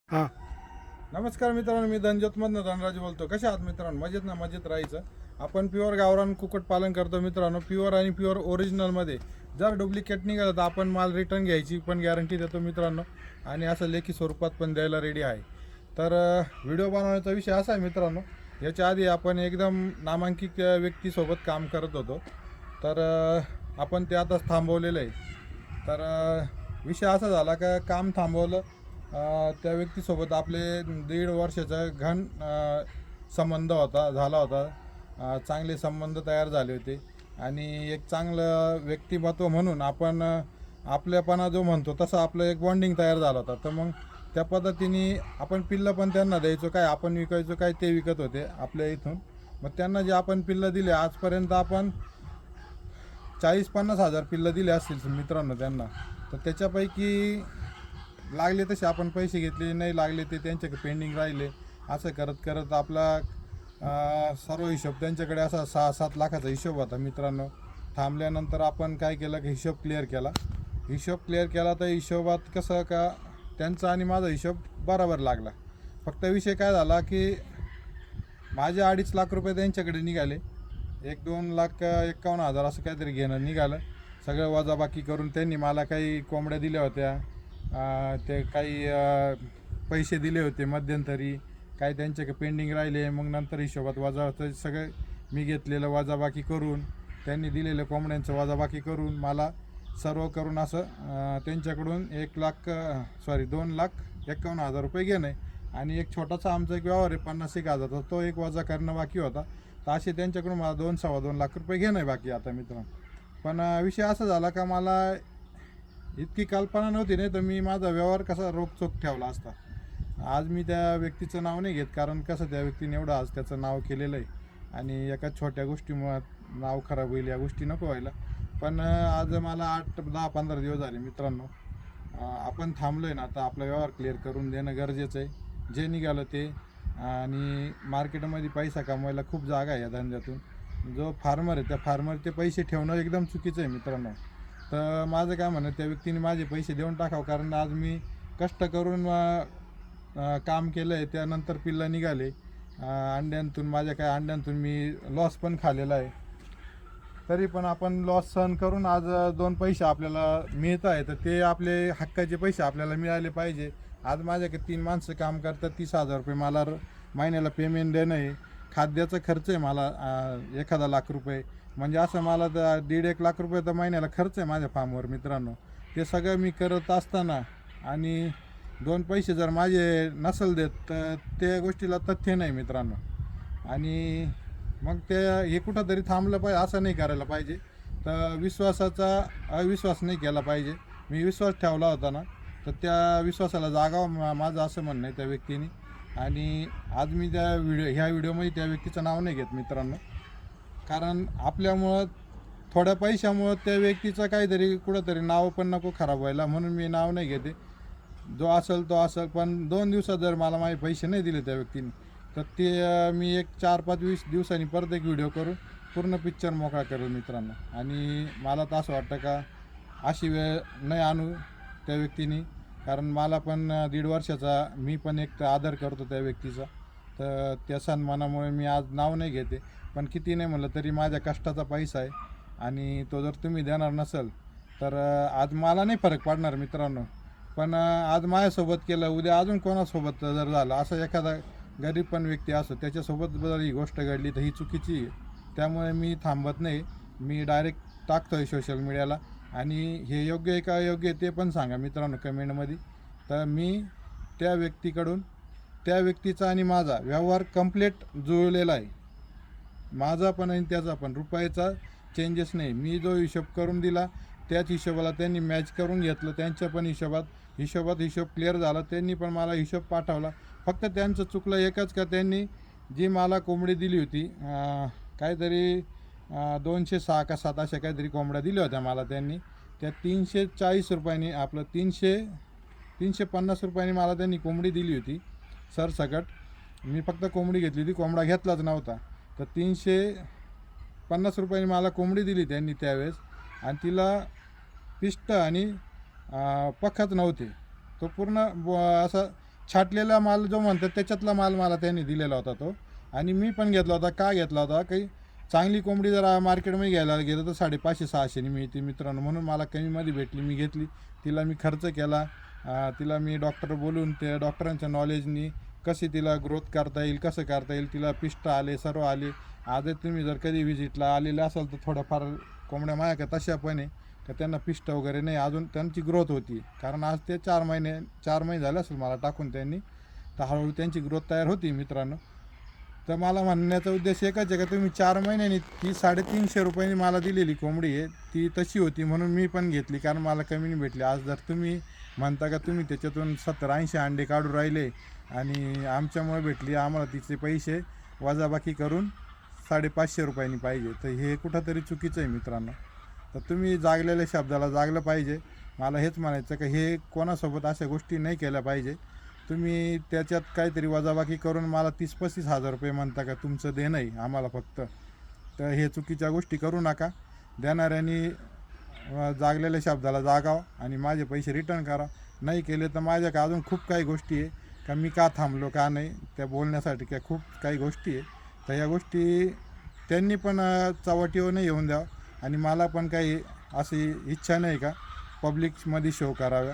हां. नमस्कार मित्रांनो, मी धनजोतमधनं धनराज बोलतो. कशा आहात मित्रांनो? मजेत ना? मजेत राहायचं. आपण प्युअर गावरान कुक्कुटपालन करतो मित्रांनो. प्युअर आणि प्युअर ओरिजिनलमध्ये जर डुप्लिकेट निघालं तर आपण माल रिटर्न घ्यायची पण गॅरंटी देतो मित्रांनो, आणि असं लेखी स्वरूपात पण द्यायला रेडी आहे. तर व्हिडिओ बनवण्याचा विषय असा आहे मित्रांनो, याच्या आधी आपण एकदम नामांकित व्यक्तीसोबत काम करत होतो. तर आपण ते आता थांबवलेलं आहे. तर विषय असा झाला का काम थांबवलं. त्या व्यक्तीसोबत आपले 1.5 वर्षाचा घन संबंध झाला होता. चांगले संबंध तयार झाले होते आणि एक चांगलं व्यक्तिमत्व म्हणून आपण आपल्यापणा जो म्हणतो तसं आपलं एक बॉन्डिंग तयार झाला होता. तर मग त्या पद्धतीने आपण पिल्लं पण त्यांना द्यायचो, काय आपण विकायचो, काय ते विकत होते आपल्या इथून. मग त्यांना जे आपण पिल्लं दिले आजपर्यंत आपण 40-50 हजार पिल्लं दिले असतील मित्रांनो त्यांना. तर त्याच्यापैकी लागले तसे आपण पैसे घेतले, नाही लागले ते त्यांच्याकडे पेंडिंग राहिले. असं करत करत आपला सर्व हिशोब त्यांच्याकडे असा 6-7 लाखाचा हिशोब होता मित्रांनो. थांबल्यानंतर आपण काय केलं की हिशोब क्लिअर केला. तर हिशोबात कसं का त्यांचा आणि माझा हिशोब बरोबर लागला. फक्त विषय काय झाला की माझे 2.5 लाख रुपये त्यांच्याकडे निघाले. 1-2,51,000 असं काहीतरी घेणं निघालं. सगळं वजाबाकी करून त्यांनी मला काही कोंबड्या दिल्या होत्या, ते काही पैसे दिले होते मध्यंतरी, काही त्यांच्याकडे पेंडिंग राहिले. मग नंतर हिशोबात वजा होतं सगळं, मी घेतलेलं वजाबाकी करून, त्यांनी दिलेलं कोंबड्यांचं वजाबाकी करून मला सर्व करून असं त्यांच्याकडून 2,51,000 रुपये घेणं आहे. आणि एक छोटासा आमचा एक व्यवहार आहे 50,000 तो एक वजा करणं बाकी होता. तर असे त्यांच्याकडून मला 2-2.25 लाख रुपये घेणं आहे बाकी आता मित्रांनो. पण विषय असा झाला का मला इतकी कल्पना नव्हती, नाही तर मी माझा व्यवहार कसा रोखचोक ठेवला असता. आज मी त्या व्यक्तीचं नाव नाही घेत, कारण कसं त्या व्यक्तीने एवढं आज त्याचं नाव केलेलं आहे आणि एका छोट्या गोष्टीमुळं नाव खराब होईल, या गोष्टी नको व्हायला. पण आज मला 8-10-15 दिवस झाले मित्रांनो. आपण थांबलो आहे ना, आता आपला व्यवहार क्लिअर करून देणं गरजेचं आहे. जे निघालं ते. आणि मार्केटमध्ये पैसा कमवायला खूप जागा आहे या धंद्यातून. जो फार्मर आहे त्या फार्मरचे पैसे ठेवणं एकदम चुकीचं आहे मित्रांनो. तर माझं काय म्हणणं, त्या व्यक्तीने माझे पैसे देऊन टाकावं, कारण आज मी कष्ट करून काम केलं आहे. त्यानंतर पिल्लं निघाले अंड्यांतून. माझ्या काय अंड्यांतून मी लॉस पण खाल्लेला आहे. तरी पण आपण लॉस सहन करून आज 2 पैसे आपल्याला मिळत आहे, तर ते आपले हक्काचे पैसे आपल्याला मिळाले पाहिजे. आज माझ्याकडे 3 माणसं काम करतात. 30,000 रुपये मला महिन्याला पेमेंट देणं आहे. खाद्याचा खर्च आहे मला 1 लाख रुपये. म्हणजे असं मला तर 1.5 लाख रुपये तर महिन्याला खर्च आहे माझ्या फार्मवर मित्रांनो. ते सगळं मी करत असताना आणि 2 पैसे जर माझे नसेल देत तर त्या गोष्टीला तथ्य नाही मित्रांनो. आणि मग ते हे कुठंतरी थांबलं पाहिजे, असं नाही करायला पाहिजे. तर विश्वासाचा अविश्वास नाही केला पाहिजे. मी विश्वास ठेवला होता ना, तर त्या विश्वासाला जागावं माझं असं म्हणणं आहे त्या व्यक्तीने. आणि आज मी ह्या व्हिडिओमध्ये त्या व्यक्तीचं नाव नाही घेत मित्रांनो, कारण आपल्यामुळं थोड्या पैशामुळं त्या व्यक्तीचं काहीतरी कुठंतरी नाव पण नको खराब व्हायला, म्हणून मी नाव नाही घेते. जो असेल तो असेल. पण 2 दिवसात जर मला माझे पैसे नाही दिले त्या व्यक्तीने, तर ते मी एक 4-5-20 दिवसांनी परत एक व्हिडिओ करून पूर्ण पिक्चर मोकळा करेल मित्रांनो. आणि मला तर असं वाटतं का अशी वेळ नाही आणू त्या व्यक्तीने, कारण मला पण 1.5 वर्षाचा मी पण एक आदर करतो त्या व्यक्तीचा. तर त्या सन्मानामुळे मी आज नाव नाही घेते. पण किती नाही म्हणलं तरी माझ्या कष्टाचा पैसा आहे, आणि तो जर तुम्ही देणार नसाल तर आज मला नाही फरक पडणार मित्रांनो. पण आज माझ्यासोबत केलं, उद्या अजून कोणासोबत जर झालं, असं एखादा गरीब पण व्यक्ती असो त्याच्यासोबत जर ही गोष्ट घडली तर ही चुकीची आहे. त्यामुळे मी थांबत नाही. मी डायरेक्ट टाकतो आहे सोशल मीडियाला. आणि हे योग्य आहे का अयोग्य आहे ते पण सांगा मित्रांनो कमेंटमध्ये. तर मी त्या व्यक्तीकडून, त्या व्यक्तीचा आणि माझा व्यवहार कंप्लीट जुळलेला आहे. माझा पण आणि त्याचा पण रुपयाचा चेंजेस नाही. मी जो हिशोब करून दिला त्याच हिशोबाला त्यांनी मॅच करून घेतलं. त्यांच्या पण हिशोब क्लिअर झाला. त्यांनी पण मला हिशोब पाठवला. फक्त त्यांचं चुकलं एकच का त्यांनी जी मला कोंबडी दिली होती, काहीतरी 206 का 7 अशा काहीतरी कोंबड्या दिल्या होत्या मला त्यांनी. त्या 340 रुपयांनी, आपलं 350 रुपयांनी मला त्यांनी कोंबडी दिली होती सरसकट. मी फक्त कोंबडी घेतली होती, कोंबडा घेतलाच नव्हता. तर 350 रुपयांनी मला कोंबडी दिली त्यांनी त्यावेळेस, आणि तिला पिष्ट आणि पखत नव्हते. तो पूर्ण असा छाटलेला माल जो म्हणतात त्याच्यातला माल मला त्यांनी दिलेला होता तो. आणि मी पण घेतला होता. का घेतला होता, काही चांगली कोंबडी जर मार्केटमध्ये घ्यायला गेलं तर 550-600 मिळते मित्रांनो, म्हणून मला कमीमध्ये भेटली, मी घेतली. तिला मी खर्च केला, तिला मी डॉक्टर बोलून त्या डॉक्टरांच्या नॉलेजनी कशी तिला ग्रोथ करता येईल, कसं करता येईल, तिला पिष्ट आले, सर्व आले. आज तुम्ही जर कधी व्हिजिटला आलेले असाल तर थोड्याफार कोंबड्या माझ्या का तशा पण आहे का त्यांना पिष्ट वगैरे नाही, अजून त्यांची ग्रोथ होती. कारण आज ते 4 महिने झाले असेल मला टाकून त्यांनी, तर हळूहळू त्यांची ग्रोथ तयार होती मित्रांनो. तर मला म्हणण्याचा उद्देश एकच आहे का तुम्ही 4 महिन्यांनी ती 350 रुपयांनी मला दिलेली कोंबडी आहे ती तशी होती, म्हणून मी पण घेतली, कारण मला कमीने भेटली. आज जर तुम्ही म्हणता का तुम्ही त्याच्यातून 70-80 अंडे काढून राहिले आणि आमच्यामुळे भेटली, आम्हाला तिचे पैसे वजाबाकी करून 550 रुपयांनी पाहिजे, तर हे कुठंतरी चुकीचं आहे मित्रांनो. तर तुम्ही जागलेल्या शब्दाला जागलं पाहिजे. मला हेच म्हणायचं का हे कोणासोबत अशा गोष्टी नाही केल्या पाहिजे. तुम्ही त्याच्यात काहीतरी वजाबाकी करून मला 30-35 हजार रुपये म्हणता का तुमचं देणं आहे आम्हाला फक्त, तर हे चुकीच्या गोष्टी करू नका. देणाऱ्यांनी जागलेल्या शब्दाला जागावं आणि माझे पैसे रिटर्न करा. नाही केले तर माझ्याकडे अजून खूप काही गोष्टी आहे का मी का थांबलो का नाही त्या बोलण्यासाठी, काय खूप काही गोष्टी आहे. तर या गोष्टी त्यांनी पण चव्हाटीवर नाही येऊन द्यावं आणि मला पण काही अशी इच्छा नाही का पब्लिकमध्ये शो कराव्या.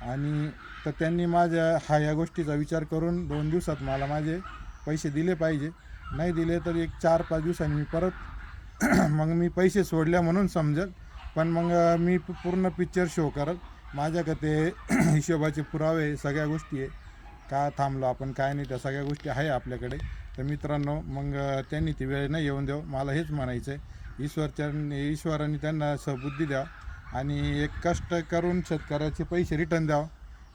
आणि तर त्यांनी माझ्या या गोष्टीचा विचार करून 2 दिवसात मला माझे पैसे दिले पाहिजे. नाही दिले तर एक 4-5 दिवसांनी मी परत मग मी पैसे सोडल्या म्हणून समजेल, पण मग मी पूर्ण पिक्चर शो करत. माझ्याकडे ते हिशोबाचे पुरावे सगळ्या गोष्टी आहे, का थांबलो आपण काय नाही, त्या सगळ्या गोष्टी आहे आपल्याकडे. तर मित्रांनो मग त्यांनी ती वेळ नाही येऊन द्यावं, मला हेच म्हणायचं आहे. ईश्वरांनी त्यांना सबुद्धी द्यावं आणि एक कष्ट करून शेतकऱ्याचे पैसे रिटर्न द्यावं.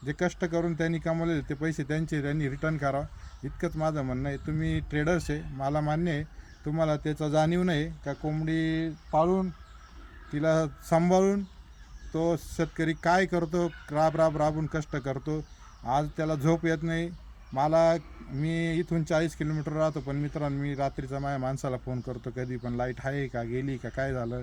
जे कष्ट करून त्यांनी कमवलेले ते पैसे त्यांनी रिटर्न करावं, इतकंच माझं म्हणणं आहे. तुम्ही ट्रेडर्स आहे, मला मान्य आहे, तुम्हाला त्याचा जाणीव नाही का कोंबडी पाळून तिला सांभाळून तो शेतकरी काय करतो, राबून कष्ट करतो. आज त्याला झोप येत नाही. मी इथून 40 किलोमीटर राहतो, पण मित्रांनो मी रात्रीचा माझ्या माणसाला फोन करतो कधी पण, लाईट आहे का, गेली का, काय झालं,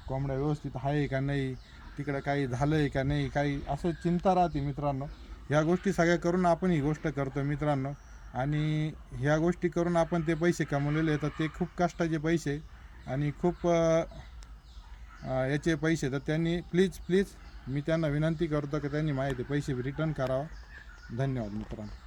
कोंबड्या व्यवस्थित आहे का नाही, तिकडं काही झालं आहे का नाही, काही असं चिंता राहते मित्रांनो. ह्या गोष्टी सगळ्या करून आपण ही गोष्ट करतो मित्रांनो. आणि ह्या गोष्टी करून आपण ते पैसे कमवलेले तर ते खूप कष्टाचे पैसे आणि खूप याचे पैसे. तर त्यांनी प्लीज मी त्यांना विनंती करतो की त्यांनी माझे ते पैसे रिटर्न करावं. धन्यवाद मित्रांनो.